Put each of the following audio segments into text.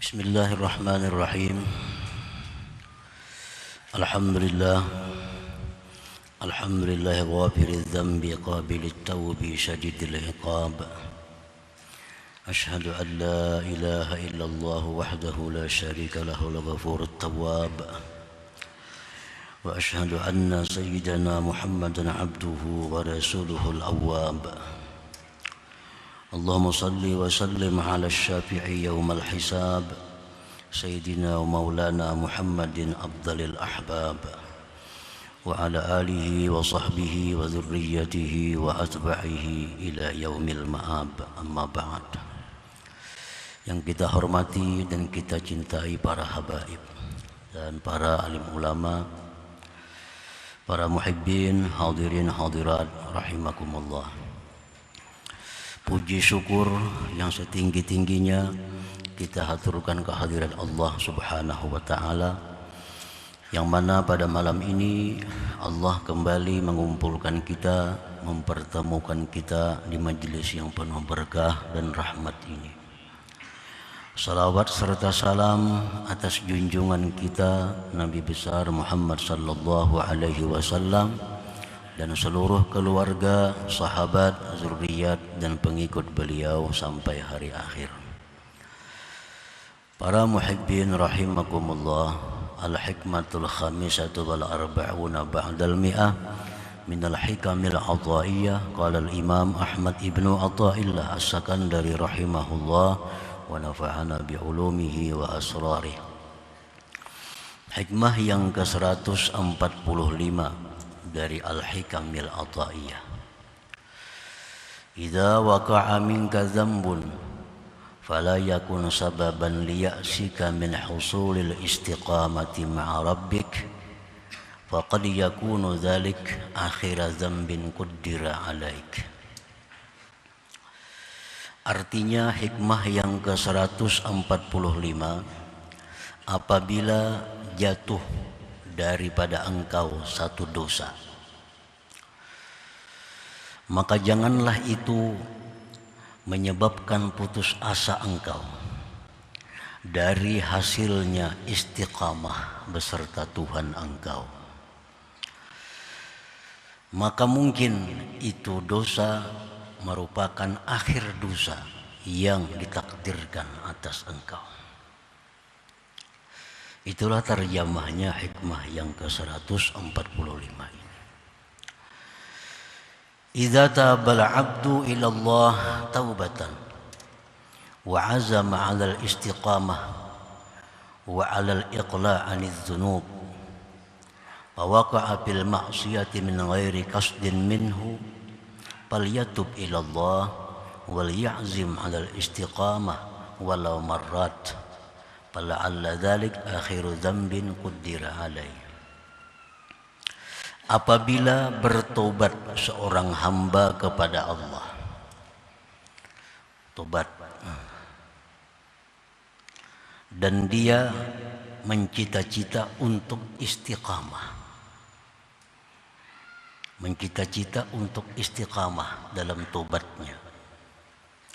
Bismillahirrahmanirrahim. Alhamdulillah. Alhamdulillah ghafiriz dzambi qabilit tawbi syadidil iqab. Ashhadu an la ilaha illallah wahdahu la syarika lahul ghafurut tawwab. Wa ashhadu anna sayyidana Muhammadan abduhu wa rasuluhul awwab. Allahumma salli wa sallim ala syafi'i yawmal hisab Sayyidina wa maulana Muhammadin afdalil ahbab wa ala alihi wa sahbihi wa dhurriyyatihi wa atba'ihi ila yaumil ma'ab. Amma ba'd. Yang kita hormati dan kita cintai para habaib dan para alim ulama, para muhibbin, hadirin hadirat rahimakumullah. Puji syukur yang setinggi-tingginya kita haturkan kehadiran Allah Subhanahu wa Ta'ala, yang mana pada malam ini Allah kembali mengumpulkan kita, mempertemukan kita di majelis yang penuh berkah dan rahmat ini. Salawat serta salam atas junjungan kita Nabi besar Muhammad sallallahu alaihi wasallam dan seluruh keluarga, sahabat, zuriat dan pengikut beliau sampai hari akhir. Para muhibbin rahimakumullah, al-hikmatul khamisatu wal arba'una ba'dal mi'ah minal hikamil ataiyah. Qala al-imam Ahmad ibnu Athaillah as-Sakandari rahimahullah wa nafa'ana bi'ulumihi wa asrarih. Hikmah yang ke-145 dari Al-Hikamil Ataiyah. Idza waqa'a minka dzambun fala yakun sababan liya'sika min husulil istiqamati ma'a rabbik faqad yakunu dzalik akhira dzambin quddira 'alaik. Artinya hikmah yang ke-145, apabila jatuh daripada engkau satu dosa, maka janganlah itu menyebabkan putus asa engkau dari hasilnya istiqamah beserta Tuhan engkau. Maka mungkin itu dosa merupakan akhir dosa yang ditakdirkan atas engkau. Itulah terjemahnya hikmah yang ke-145 ini. Idza tabal 'abdu ila Allah taubatan wa 'azama 'ala al-istiqamah wa 'ala al-iqla' 'anil dhunub wa waqa'a bil ma'siyati min ghairi qasdin minhu falyatub ila Allah wal ya'zim 'ala al-istiqamah walau marrat fala'alla dzalik akhiru dzambin quddira 'alaihi. Apabila bertobat seorang hamba kepada Allah, tobat, dan dia mencita-cita untuk istiqamah, mencita-cita untuk istiqamah dalam tobatnya,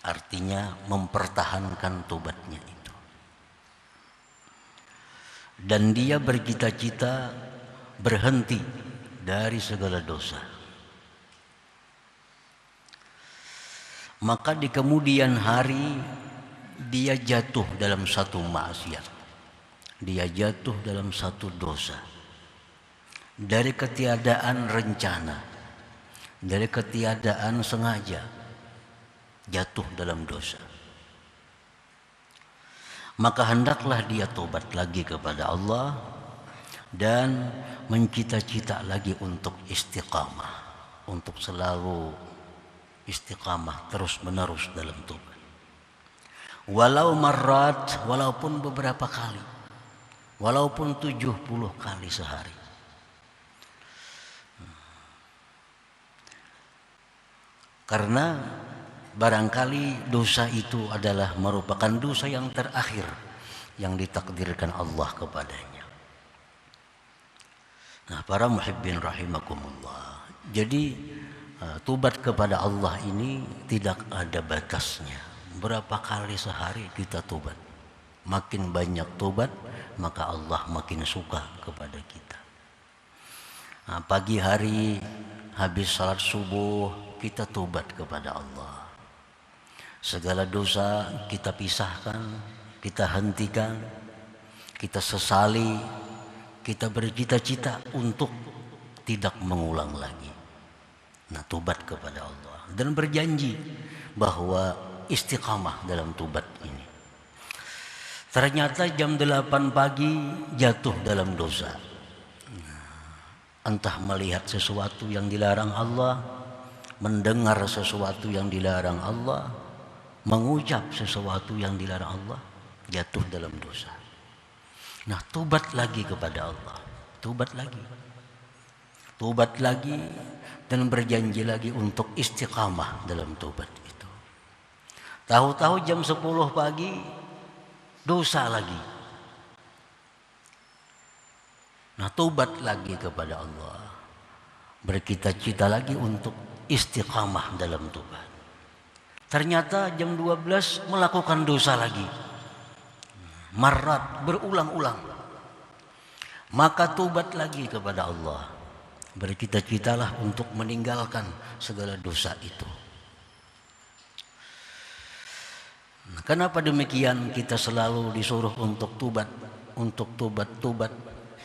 artinya mempertahankan tobatnya itu, dan dia bercita-cita berhenti dari segala dosa, maka di kemudian hari dia jatuh dalam satu maksiat, dia jatuh dalam satu dosa, dari ketiadaan rencana, dari ketiadaan sengaja jatuh dalam dosa, maka hendaklah dia tobat lagi kepada Allah dan mencita-cita lagi untuk istiqamah, untuk selalu istiqamah terus menerus dalam tobat. Walau marrat, walaupun beberapa kali, walaupun 70 kali sehari. Karena barangkali dosa itu adalah merupakan dosa yang terakhir yang ditakdirkan Allah kepadanya. Nah, para muhibbin rahimakumullah, jadi tobat kepada Allah ini tidak ada batasnya. Berapa kali sehari kita tobat? Makin banyak tobat, maka Allah makin suka kepada kita. Nah, pagi hari habis salat subuh kita tobat kepada Allah. Segala dosa kita pisahkan, kita hentikan, kita sesali, kita bercita-cita untuk tidak mengulang lagi. Nah, tobat kepada Allah dan berjanji bahwa istiqamah dalam tobat ini. Ternyata jam 8 pagi jatuh dalam dosa. Entah melihat sesuatu yang dilarang Allah, mendengar sesuatu yang dilarang Allah, mengucap sesuatu yang dilarang Allah, jatuh dalam dosa. Nah, tobat lagi kepada Allah, tobat lagi dan berjanji lagi untuk istiqamah dalam tobat itu. Tahu-tahu jam 10 pagi dosa lagi. Nah, tobat lagi kepada Allah, bercita-cita lagi untuk istiqamah dalam tobat. Ternyata jam 12 melakukan dosa lagi, marat, berulang-ulang. Maka tobat lagi kepada Allah, bercita-citalah untuk meninggalkan segala dosa itu. Nah, kenapa demikian kita selalu disuruh untuk tobat, tobat?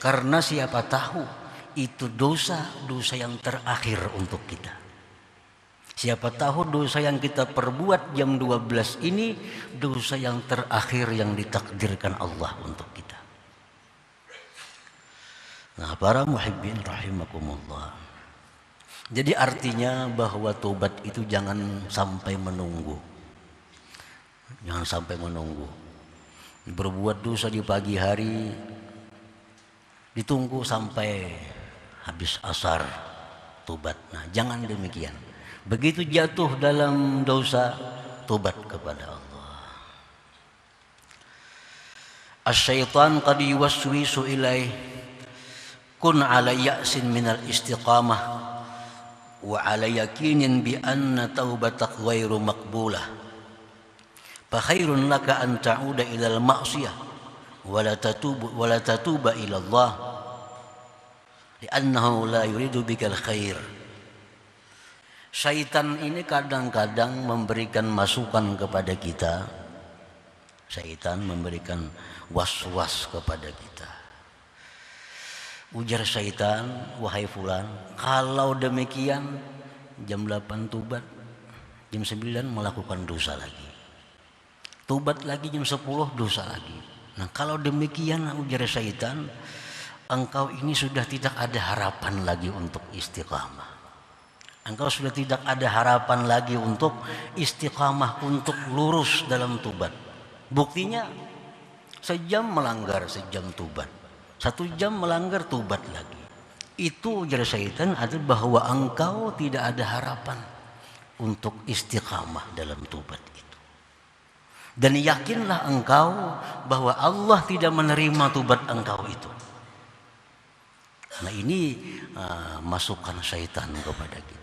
Karena siapa tahu itu dosa yang terakhir untuk kita. Siapa tahu dosa yang kita perbuat jam 12 ini dosa yang terakhir yang ditakdirkan Allah untuk kita. Nah, para muhibbin rahimakumullah. Jadi artinya bahwa tobat itu jangan sampai menunggu. Jangan sampai menunggu. Berbuat dosa di pagi hari ditunggu sampai habis asar tobat. Nah, jangan demikian. Begitu jatuh dalam dosa, tobat kepada Allah. Asy-syaitan qad yuwaswisu ilaih kun ala ya'sin minal istiqamah wa ala yakinin bi anna taubatak ghairu maqbulah. Fa khairun laka an ta'uda ilal ma'siyah wa la tatuba ila Allah li'annahu la yuridu bikal khair. Syaitan ini kadang-kadang memberikan masukan kepada kita. Syaitan memberikan was-was kepada kita. Ujar syaitan, wahai fulan, kalau demikian jam 8 tobat, jam 9 melakukan dosa lagi. Tobat lagi jam 10 dosa lagi. Nah, kalau demikian ujar syaitan, engkau ini sudah tidak ada harapan lagi untuk istiqamah. Engkau sudah tidak ada harapan lagi untuk istiqamah, untuk lurus dalam tobat. Buktinya sejam melanggar, sejam tobat. 1 jam melanggar, tobat lagi. Itu ujar syaitan adalah bahwa engkau tidak ada harapan untuk istiqamah dalam tobat itu. Dan yakinlah engkau bahwa Allah tidak menerima tobat engkau itu. Nah, ini masukan syaitan kepada kita.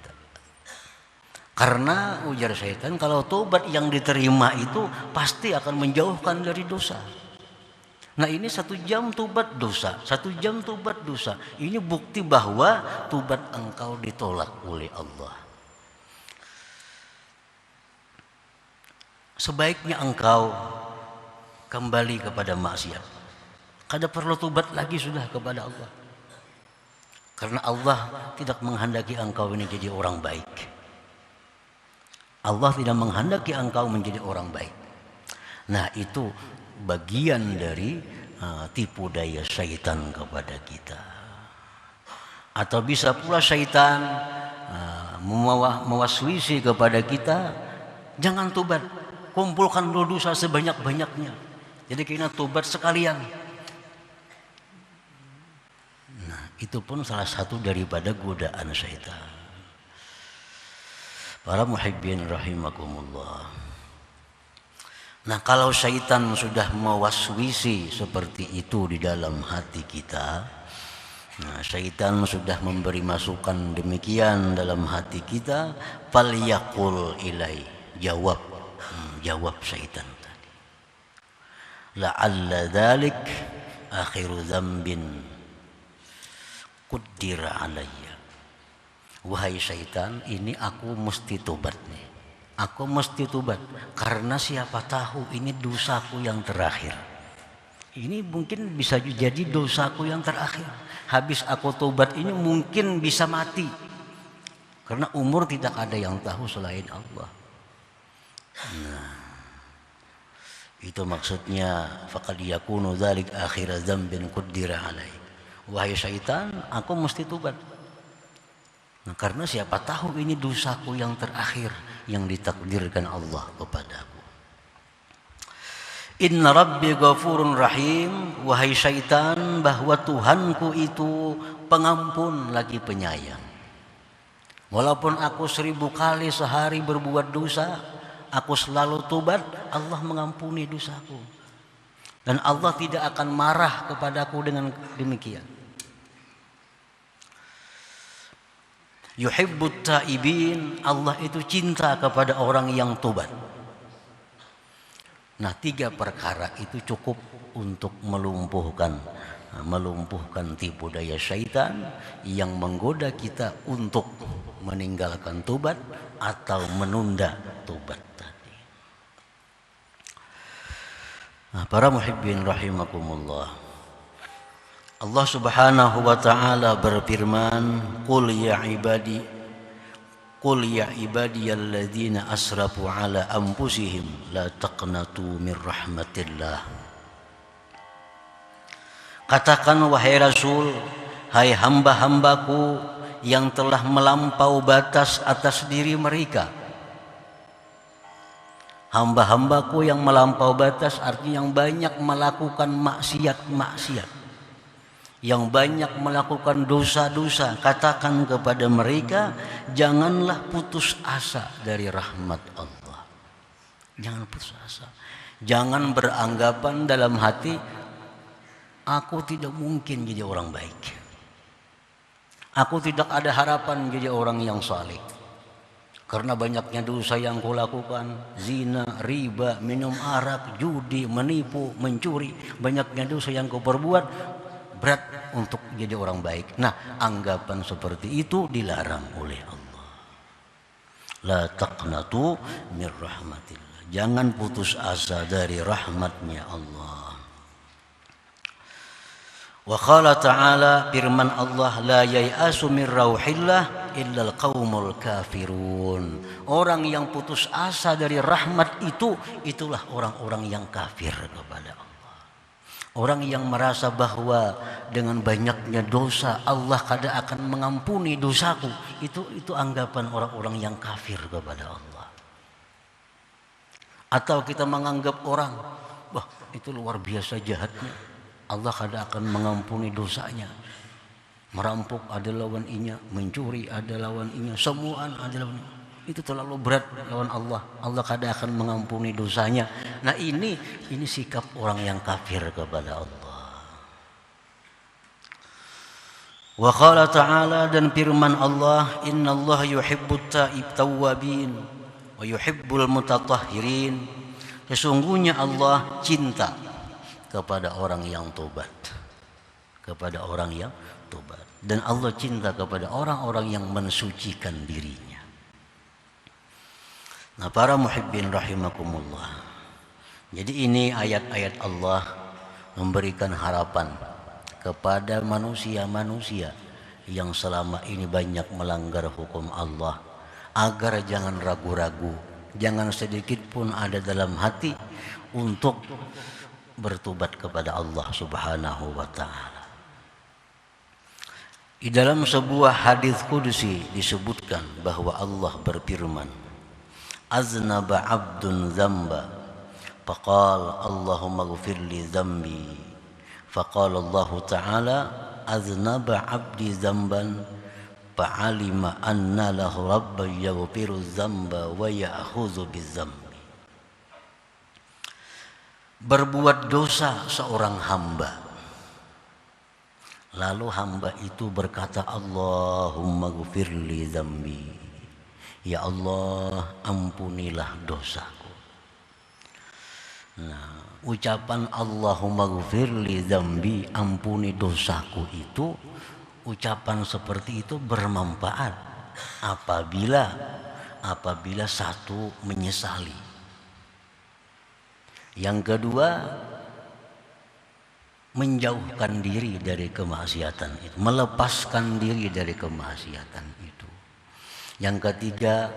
Karena ujar syaitan, kalau tobat yang diterima itu pasti akan menjauhkan dari dosa. Nah, ini 1 jam tobat dosa, 1 jam tobat dosa. Ini bukti bahwa tobat engkau ditolak oleh Allah. Sebaiknya engkau kembali kepada maksiat. Kada perlu tobat lagi sudah kepada Allah. Karena Allah tidak menghendaki engkau ini jadi orang baik. Allah tidak menghendaki engkau menjadi orang baik. Nah, itu bagian dari tipu daya syaitan kepada kita. Atau bisa pula syaitan mewaswisi kepada kita, jangan tobat, kumpulkan dosa sebanyak-banyaknya. Jadi kita tobat sekalian. Nah, itu pun salah satu daripada godaan syaitan. Para muhibbin rahimakumullah. Nah, kalau syaitan sudah mewaswisi seperti itu di dalam hati kita, nah, syaitan sudah memberi masukan demikian dalam hati kita, falyaqul ilai, jawab syaitan tadi. la'alla dzalik akhiru dzambin qaddira alayya. Wahai syaitan, ini aku mesti tobat nih. Aku mesti tobat karena siapa tahu ini dosaku yang terakhir. Ini mungkin bisa jadi dosaku yang terakhir. Habis aku tobat ini mungkin bisa mati. Karena umur tidak ada yang tahu selain Allah. Nah, itu maksudnya faqad yakunu dzalik akhir dzambin qaddira alai. Wahai syaitan, aku mesti tobat. Nah, karena siapa tahu ini dosaku yang terakhir yang ditakdirkan Allah kepadaku. Inna rabbi ghafurun rahim. Wahai syaitan, bahwa Tuhanku itu pengampun lagi penyayang. Walaupun aku 1000 kali sehari berbuat dosa, aku selalu tobat, Allah mengampuni dosaku. Dan Allah tidak akan marah kepadaku dengan demikian. Yuhibbut taibin, Allah itu cinta kepada orang yang tobat. Nah, 3 perkara itu cukup untuk melumpuhkan tipu daya syaitan yang menggoda kita untuk meninggalkan tobat atau menunda tobat tadi. Nah, para muhibbin rahimakumullah, Allah Subhanahu wa taala berfirman, Qul ya ibadiyalladzina asrafu ala anfusihim la taqnatu min rahmatillah. Katakan wahai Rasul, hai hamba-hambaku yang telah melampau batas atas diri mereka. Hamba-hambaku yang melampau batas artinya yang banyak melakukan maksiat-maksiat, yang banyak melakukan dosa-dosa. Katakan kepada mereka, janganlah putus asa dari rahmat Allah. Jangan putus asa. Jangan beranggapan dalam hati, aku tidak mungkin jadi orang baik. Aku tidak ada harapan jadi orang yang saleh. Karena banyaknya dosa yang kulakukan, zina, riba, minum arak, judi, menipu, mencuri. Banyaknya dosa yang kau perbuat, berat untuk jadi orang baik. Nah, anggapan seperti itu dilarang oleh Allah. La taqnatu min rahmatillah. Jangan putus asa dari rahmatnya Allah. Wa qala ta'ala, firman Allah, la yai'asu min rauhillah illal qaumul kafirun. Orang yang putus asa dari rahmat itu, itulah orang-orang yang kafir kepada Allah. Orang yang merasa bahwa dengan banyaknya dosa Allah kada akan mengampuni dosaku, itu anggapan orang-orang yang kafir kepada Allah. Atau kita menganggap orang, wah itu luar biasa jahatnya, Allah kada akan mengampuni dosanya. Merampok ada lawan inya, mencuri ada lawan inya, semuaan ada lawan inya. Itu terlalu berat lawan Allah. Allah kada akan mengampuni dosanya. Nah, ini sikap orang yang kafir kepada Allah. Wa qala ta'ala, dan firman Allah, innallaha yuhibbut tawwabin wa yuhibbul mutatahhirin. Sesungguhnya Allah cinta kepada orang yang tobat. Kepada orang yang tobat. Dan Allah cinta kepada orang-orang yang mensucikan dirinya. Nah, para muhibbin rahimakumullah. Jadi ini ayat-ayat Allah memberikan harapan kepada manusia-manusia yang selama ini banyak melanggar hukum Allah, agar jangan ragu-ragu, jangan sedikit pun ada dalam hati untuk bertobat kepada Allah Subhanahu wa taala. Di dalam sebuah hadis qudsi disebutkan bahwa Allah berfirman, aznaba abdun zamba faqala Allahumma ighfir li dhanbi faqala Allah ta'ala aznaba abdi zamban fa'alima anna lahu rabban yaghfiru dzamba wa ya'khudhu bidzambi. Berbuat dosa seorang hamba, lalu hamba itu berkata, Allahumma ighfir li dzambi, ya Allah ampunilah dosaku. Nah, Ucapan Allahumma ghfirli dzambi, ampuni dosaku itu, ucapan seperti itu bermanfaat apabila satu menyesali. Yang kedua, menjauhkan diri dari kemaksiatan itu, melepaskan diri dari kemaksiatan itu. Yang ketiga,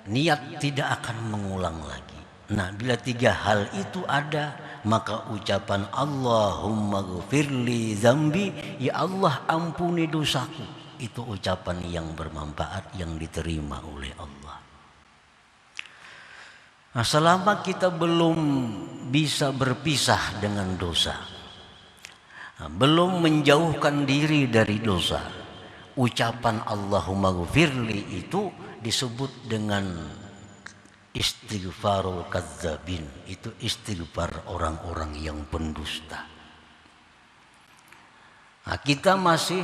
niat tidak akan mengulang lagi. Nah, bila tiga hal itu ada, maka ucapan Allahumma ghfirli dzambi, ya Allah ampuni dosaku, itu ucapan yang bermanfaat yang diterima oleh Allah. Nah, selama kita belum bisa berpisah dengan dosa, belum menjauhkan diri dari dosa, ucapan Allahumma ghfirli itu disebut dengan istighfarul kadzabin, itu istighfar orang-orang yang pendusta. Nah, kita masih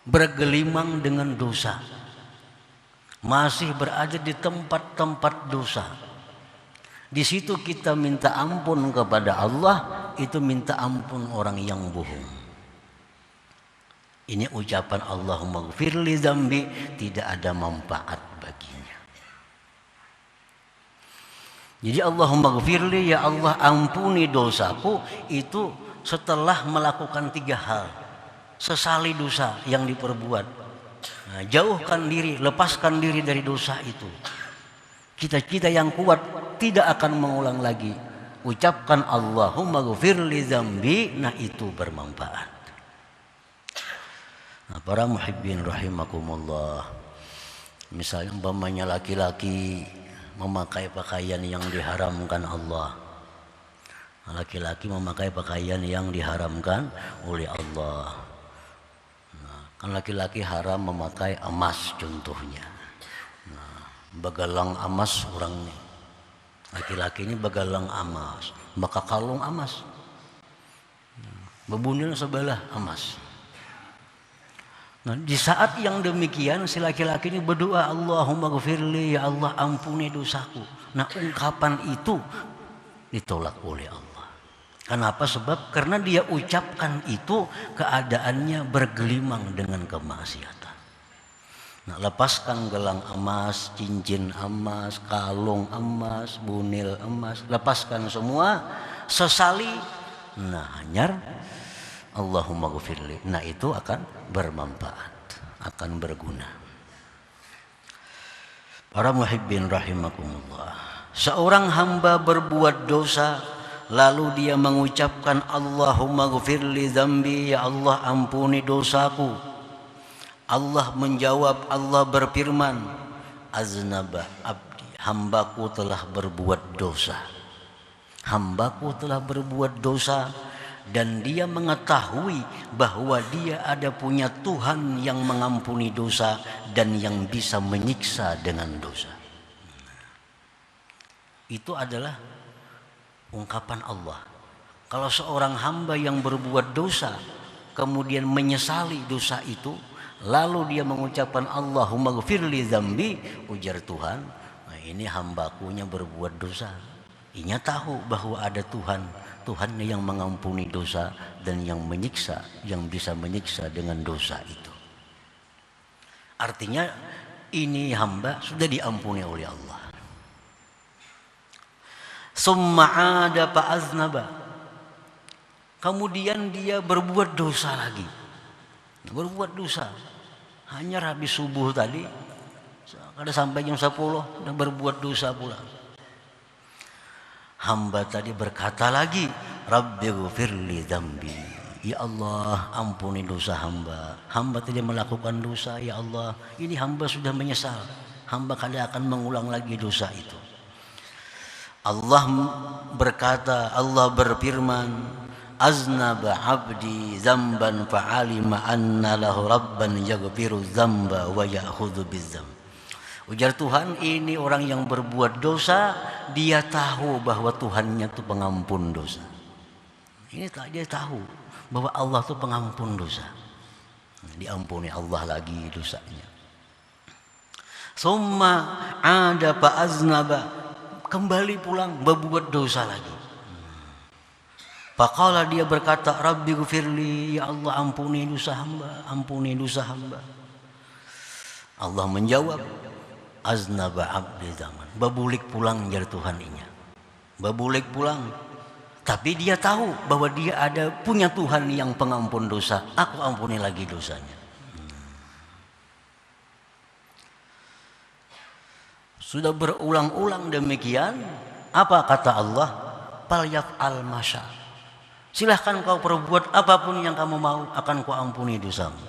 bergelimang dengan dosa, masih berada di tempat-tempat dosa. Di situ kita minta ampun kepada Allah, itu minta ampun orang yang bohong. Ini ucapan Allahumma ghfirli dzambi tidak ada manfaat baginya. Jadi Allahumma ghfirli, ya Allah ampuni dosaku, itu setelah melakukan tiga hal. Sesali dosa yang diperbuat, nah, jauhkan diri, lepaskan diri dari dosa itu. Kita yang kuat tidak akan mengulang lagi. Ucapkan Allahumma ghfirli dzambi, nah itu bermanfaat. Nah, para muhibbin rahimakumullah, misalnya umpamanya laki-laki memakai pakaian yang diharamkan Allah, laki-laki memakai pakaian yang diharamkan oleh Allah. Nah, kan laki-laki haram memakai emas contohnya. Nah, begalang emas orang nih, laki-laki ini begalang emas, maka kalung emas, bebunil sebelah emas. Nah, di saat yang demikian si laki-laki ini berdoa Allahumma ghfirli, ya Allah ampuni dosaku. Nah, ungkapan itu ditolak oleh Allah. Kenapa? Sebab karena dia ucapkan itu keadaannya bergelimang dengan kemaksiatan. Nah, lepaskan gelang emas, cincin emas, kalung emas, bunil emas, lepaskan semua, sesali, nah hanyar Allahumma ghfirli, nah itu akan bermanfaat, akan berguna. Para muhibbin rahimakumullah, seorang hamba berbuat dosa lalu dia mengucapkan Allahumma ghfirli dzambi, ya Allah ampuni dosaku. Allah menjawab, Allah berfirman, aznaba abdi, hambaku telah berbuat dosa. Hambaku telah berbuat dosa, dan dia mengetahui bahwa dia ada punya Tuhan yang mengampuni dosa dan yang bisa menyiksa dengan dosa. Itu adalah ungkapan Allah. Kalau seorang hamba yang berbuat dosa kemudian menyesali dosa itu, lalu dia mengucapkan Allahumma ghfirli dzambi, ujar Tuhan, nah ini hambakunya berbuat dosa. Ia tahu bahwa ada Tuhan yang mengampuni dosa dan yang menyiksa, yang bisa menyiksa dengan dosa itu. Artinya ini hamba sudah diampuni oleh Allah. Summa ada fa'aznaba, kemudian dia berbuat dosa lagi. Berbuat dosa, hanya habis subuh tadi, kada sampai jam 10 dan berbuat dosa pula. Hamba tadi berkata lagi, Rabbi ghfirli dzambi, ya Allah ampuni dosa hamba. Hamba tadi melakukan dosa, ya Allah ini hamba sudah menyesal, hamba kada akan mengulang lagi dosa itu. Allah berkata, Allah berfirman, aznaba abdi dzamban fa'alima anna lahu rabban yaghfiru dzamba wa ya'khudhu bidzamb. Ujar Tuhan, ini orang yang berbuat dosa, dia tahu bahwa Tuhannya itu pengampun dosa. Ini dia tahu bahwa Allah itu pengampun dosa. Diampuni Allah lagi dosanya. Summa ada fa'aznaba, kembali pulang berbuat dosa lagi. Faqala, dia berkata, Rabbi ghfirli, ya Allah ampuni dosa hamba, ampuni dosa hamba. Allah menjawab, aznaba abdi zaman, babulik pulang jar Tuhan inya, babulik pulang. Tapi dia tahu bahwa dia ada punya Tuhan yang pengampun dosa, aku ampuni lagi dosanya. Sudah berulang-ulang demikian, apa kata Allah? Falyaf'al masya, silahkan kau perbuat apapun yang kamu mau, akan kau ampuni dosamu.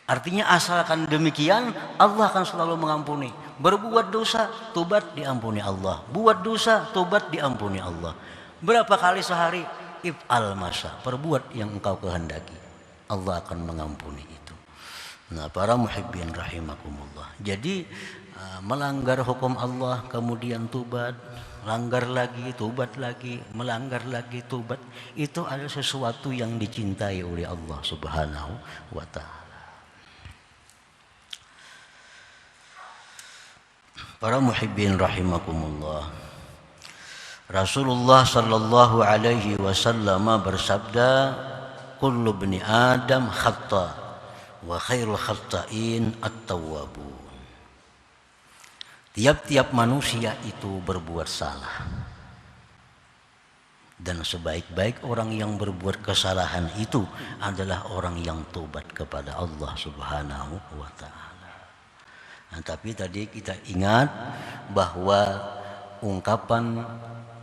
Artinya asalkan demikian, Allah akan selalu mengampuni. Berbuat dosa, tobat, diampuni Allah. Buat dosa, tobat, diampuni Allah. Berapa kali sehari? If'al masya, perbuat yang engkau kehendaki, Allah akan mengampuni itu. Nah, para muhibbin rahimakumullah. Jadi melanggar hukum Allah kemudian tobat, langgar lagi, tobat lagi, melanggar lagi, tobat, itu adalah sesuatu yang dicintai oleh Allah Subhanahu wa ta'ala. Para muhibbin rahimakumullah, Rasulullah sallallahu alaihi wasallam bersabda, kullu bani Adam khata wa khairul khata'in at-tawwabun. Tiap-tiap manusia itu berbuat salah, dan sebaik-baik orang yang berbuat kesalahan itu adalah orang yang tobat kepada Allah Subhanahu wa ta'ala. Nah, tapi tadi kita ingat bahwa ungkapan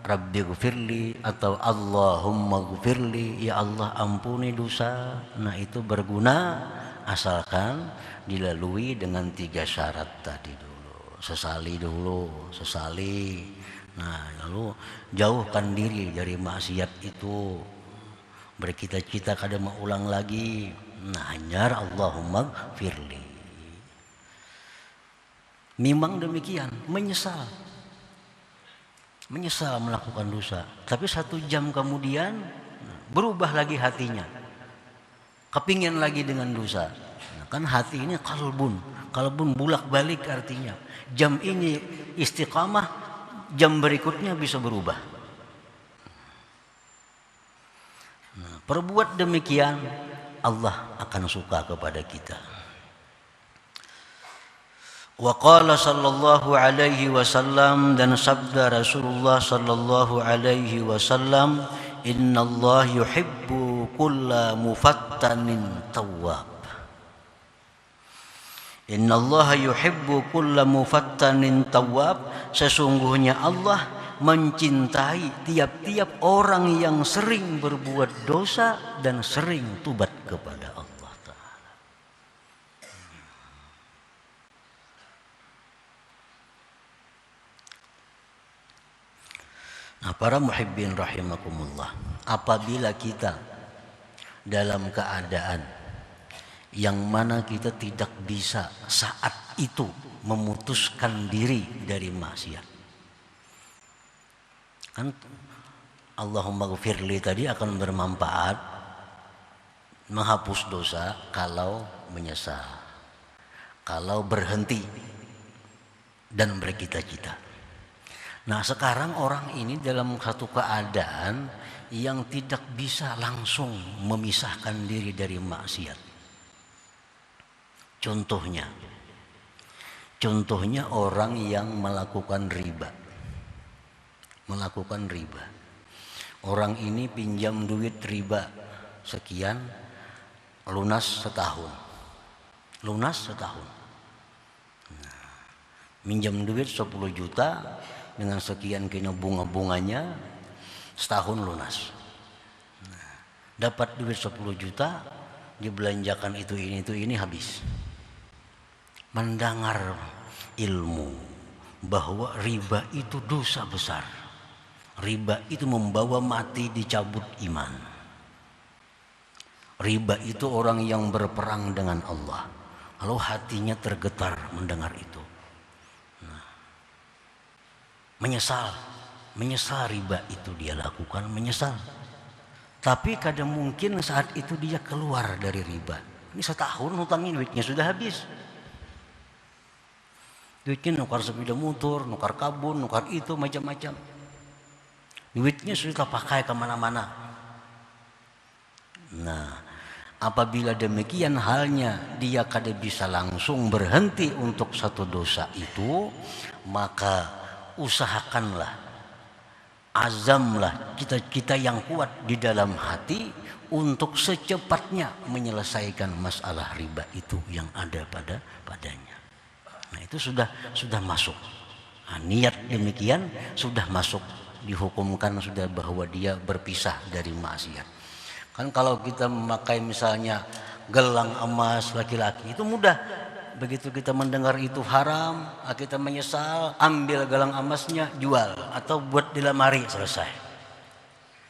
Rabbi ghfirli atau Allahumma ghfirli, ya Allah ampuni dosa, nah itu berguna asalkan dilalui dengan 3 syarat tadi dulu. Sesali. Nah, lalu jauhkan diri dari maksiat itu, bercita-cita kada mau ulang lagi. Nah, hanyar Allahumma ghfirli. Memang demikian, menyesal melakukan dosa. Tapi 1 jam kemudian berubah lagi hatinya, kepingin lagi dengan dosa. Nah, kan hati ini kalbun bulak balik, artinya jam ini istiqamah, jam berikutnya bisa berubah. Nah, perbuat demikian, Allah akan suka kepada kita. Wa qala sallallahu alaihi wasallam, dan sabda Rasulullah sallallahu alaihi wasallam, innallaha yuhibbu kulla mufattanin tawwab. Innallaha yuhibbu kulla mufattanin tawwab, sesungguhnya Allah mencintai tiap-tiap orang yang sering berbuat dosa dan sering tobat kepada Allah. Nah, para muhibbin rahimakumullah, apabila kita dalam keadaan yang mana kita tidak bisa saat itu memutuskan diri dari maksiat, kan Allahumma ghfirli tadi akan bermanfaat menghapus dosa kalau menyesal, kalau berhenti dan bercita-cita. Nah, sekarang orang ini dalam satu keadaan yang tidak bisa langsung memisahkan diri dari maksiat. Contohnya orang yang melakukan riba. Orang ini pinjam duit riba sekian, lunas setahun. Nah, minjam duit 10 juta dengan sekian kena bunga-bunganya, setahun lunas. Nah, dapat duit 10 juta, dibelanjakan itu ini habis. Mendengar ilmu bahwa riba itu dosa besar. Riba itu membawa mati, dicabut iman. Riba itu orang yang berperang dengan Allah. Lalu hatinya tergetar mendengar itu. Menyesal riba itu dia lakukan, menyesal. Tapi kadang mungkin saat itu dia keluar dari riba. Ini setahun hutangin, duitnya sudah habis. Duitnya nukar sepeda motor, nukar kabun, nukar itu macam-macam. Duitnya sudah pakai kemana-mana. Nah, apabila demikian halnya, dia kada bisa langsung berhenti untuk satu dosa itu, maka usahakanlah, azamlah kita yang kuat di dalam hati untuk secepatnya menyelesaikan masalah riba itu yang ada padanya. Nah, itu sudah masuk. Nah, niat demikian sudah masuk, dihukumkan sudah bahwa dia berpisah dari maksiat. Kan kalau kita memakai misalnya gelang emas laki-laki itu mudah. Begitu kita mendengar itu haram, kita menyesal, ambil gelang emasnya, jual atau buat di lemari, selesai.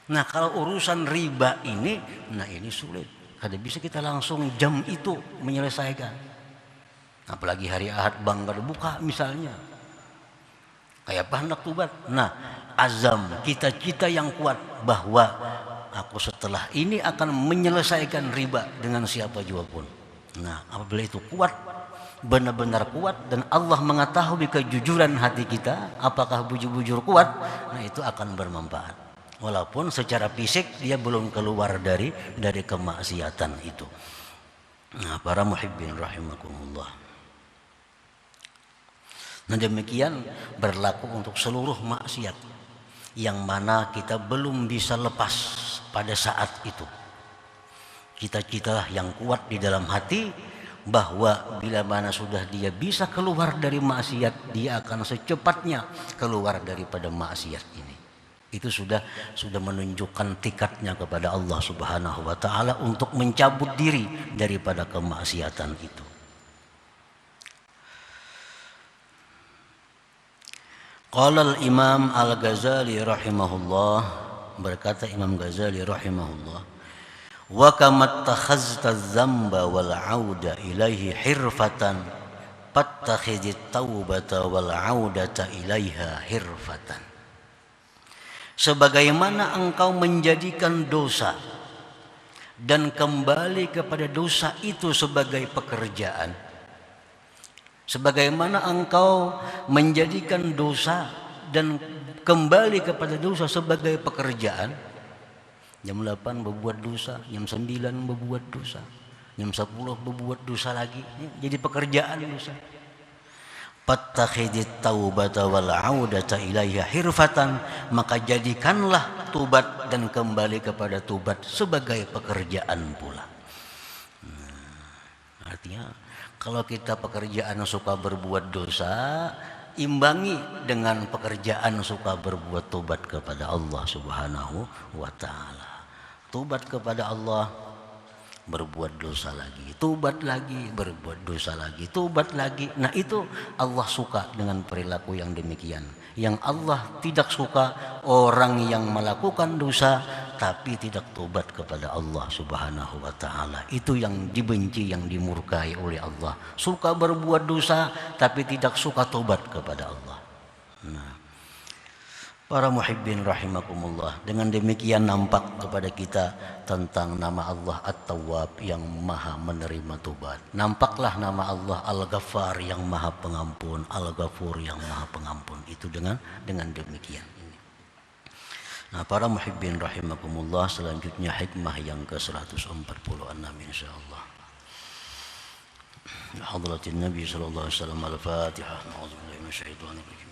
Nah, kalau urusan riba ini, nah ini sulit. Kada bisa kita langsung jam itu menyelesaikan. Apalagi hari Ahad bank kada buka misalnya. Kayak apa hendak tobat? Nah, azam kita yang kuat bahwa aku setelah ini akan menyelesaikan riba dengan siapa juga pun. Nah, apabila itu kuat, benar-benar kuat, dan Allah mengetahui kejujuran hati kita, apakah bujur-bujur kuat, nah itu akan bermanfaat. Walaupun secara fisik dia belum keluar dari kemaksiatan itu. Nah, para muhibbin rahimakumullah. Nah, demikian berlaku untuk seluruh maksiat yang mana kita belum bisa lepas pada saat itu. Kita yang kuat di dalam hati bahwa bila mana sudah dia bisa keluar dari maksiat, dia akan secepatnya keluar daripada maksiat ini. Itu sudah menunjukkan tikadnya kepada Allah Subhanahu wa taala untuk mencabut diri daripada kemaksiatan itu. Qala al-Imam Al-Ghazali rahimahullah, berkata Imam Ghazali rahimahullah, wa kama takhazta dzamba wal 'auda ilaihi hirfatan fattakhidit taubata wal 'audata ilaiha hirfatan. Sebagaimana engkau menjadikan dosa dan kembali kepada dosa itu sebagai pekerjaan, sebagaimana engkau menjadikan dosa dan kembali kepada dosa sebagai pekerjaan, jam 8 berbuat dosa, jam 9 berbuat dosa, jam 10 berbuat dosa lagi, jadi pekerjaan dosa. Fattakhidit taubata wal 'audata ilaiha hirfatan, maka jadikanlah tubat dan kembali kepada tubat sebagai pekerjaan pula. Artinya kalau kita pekerjaan suka berbuat dosa, imbangi dengan pekerjaan suka berbuat tubat kepada Allah Subhanahu wa taala. Tubat kepada Allah, berbuat dosa lagi, tubat lagi, berbuat dosa lagi, tubat lagi. Nah, itu Allah suka dengan perilaku yang demikian. Yang Allah tidak suka orang yang melakukan dosa tapi tidak tobat kepada Allah Subhanahu wa taala. Itu yang dibenci, yang dimurkai oleh Allah. Suka berbuat dosa tapi tidak suka tobat kepada Allah. Nah, para muhibbin rahimakumullah, dengan demikian nampak kepada kita tentang nama Allah At-Tawwab yang maha menerima tobat. Nampaklah nama Allah Al-Ghaffar yang maha pengampun, Al-Ghafur yang maha pengampun. Itu dengan demikian. Nah, para muhibbin rahimakumullah, selanjutnya hikmah yang ke-146 insyaallah. Hadratin Nabi sallallahu alaihi wasallam. Al-Fatihah. A'udzubillahi minasyaitonir rajim.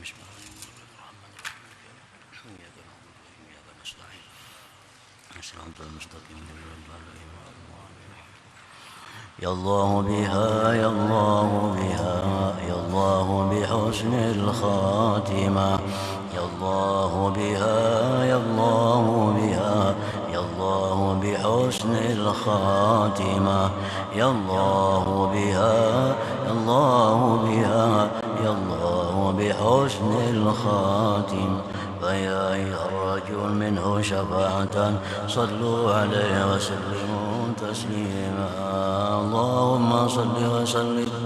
يا الله بها يا الله بها يا الله بحسن الخاتمة يا الله بها يا الله بها يا الله بحسن الخاتمة يا الله بها يا الله بها يا الله بحسن الخاتمة فيا أيها الرجل منه شفاعة صلوا عليه وسلموا تسليما اللهم صل وسلم